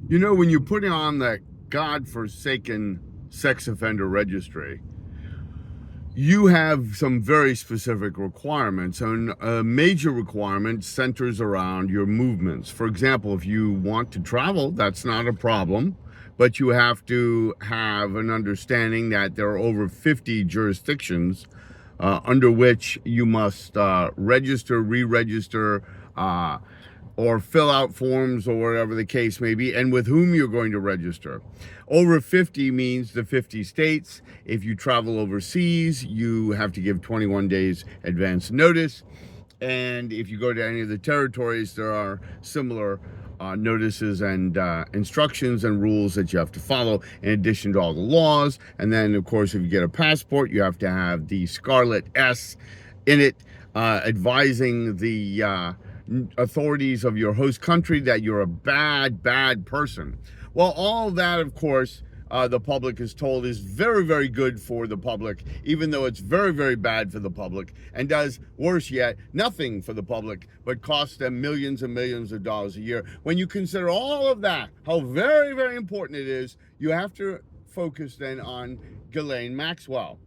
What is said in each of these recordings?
You know, when you put on that godforsaken sex offender registry, you have some very specific requirements, and a major requirement centers around your movements. For example, if you want to travel, that's not a problem, but you have to have an understanding that there are over 50 jurisdictions under which you must register, re-register, uh, or fill out forms or whatever the case may be, and with whom you're going to register. Over 50 means the 50 states. If you travel overseas, you have to give 21 days advance notice. And if you go to any of the territories, there are similar notices and instructions and rules that you have to follow, in addition to all the laws. And then, of course, if you get a passport, you have to have the Scarlet S in it, advising the authorities of your host country that you're a bad person. Well, all that, of course, the public is told is very, very good for the public, even though it's very, very bad for the public, and does, worse yet, nothing for the public, but costs them millions and millions of dollars a year. When you consider all of that, how very, very important it is, you have to focus then on Ghislaine Maxwell,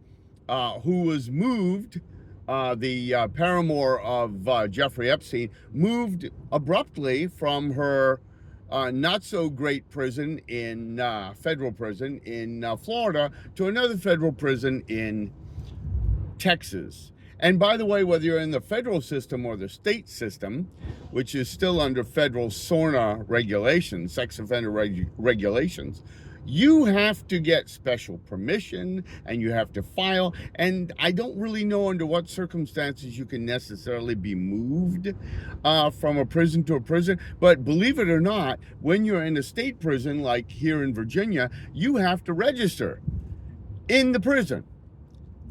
who was moved, the paramour of Jeffrey Epstein, moved abruptly from her not so great prison in federal prison in Florida to another federal prison in Texas. And by the way, whether you're in the federal system or the state system, which is still under federal SORNA regulations, sex offender regulations, you have to get special permission and you have to file. And I don't really know under what circumstances you can necessarily be moved from a prison to a prison. But believe it or not, when you're in a state prison, like here in Virginia, you have to register in the prison.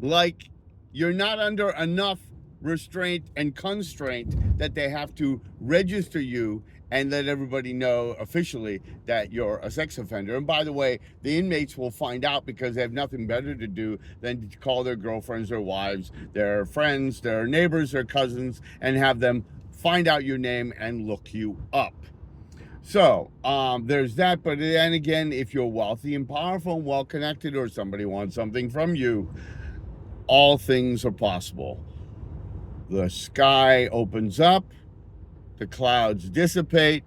Like, you're not under enough restraint and constraint that they have to register you and let everybody know officially that you're a sex offender. And by the way, the inmates will find out because they have nothing better to do than to call their girlfriends, their wives, their friends, their neighbors, their cousins, and have them find out your name and look you up. So there's that. But then again, if you're wealthy and powerful and well-connected, or somebody wants something from you, all things are possible. The sky opens up, the clouds dissipate,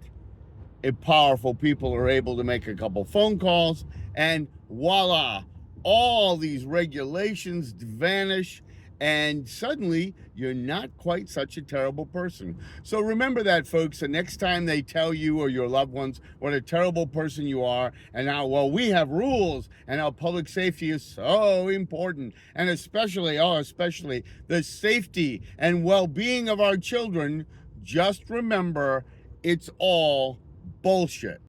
if powerful people are able to make a couple phone calls, and voila, all these regulations vanish, and suddenly you're not quite such a terrible person. So remember that, folks, the next time they tell you or your loved ones what a terrible person you are, and how, well, we have rules, and how public safety is so important, and especially the safety and well-being of our children, just remember, it's all bullshit.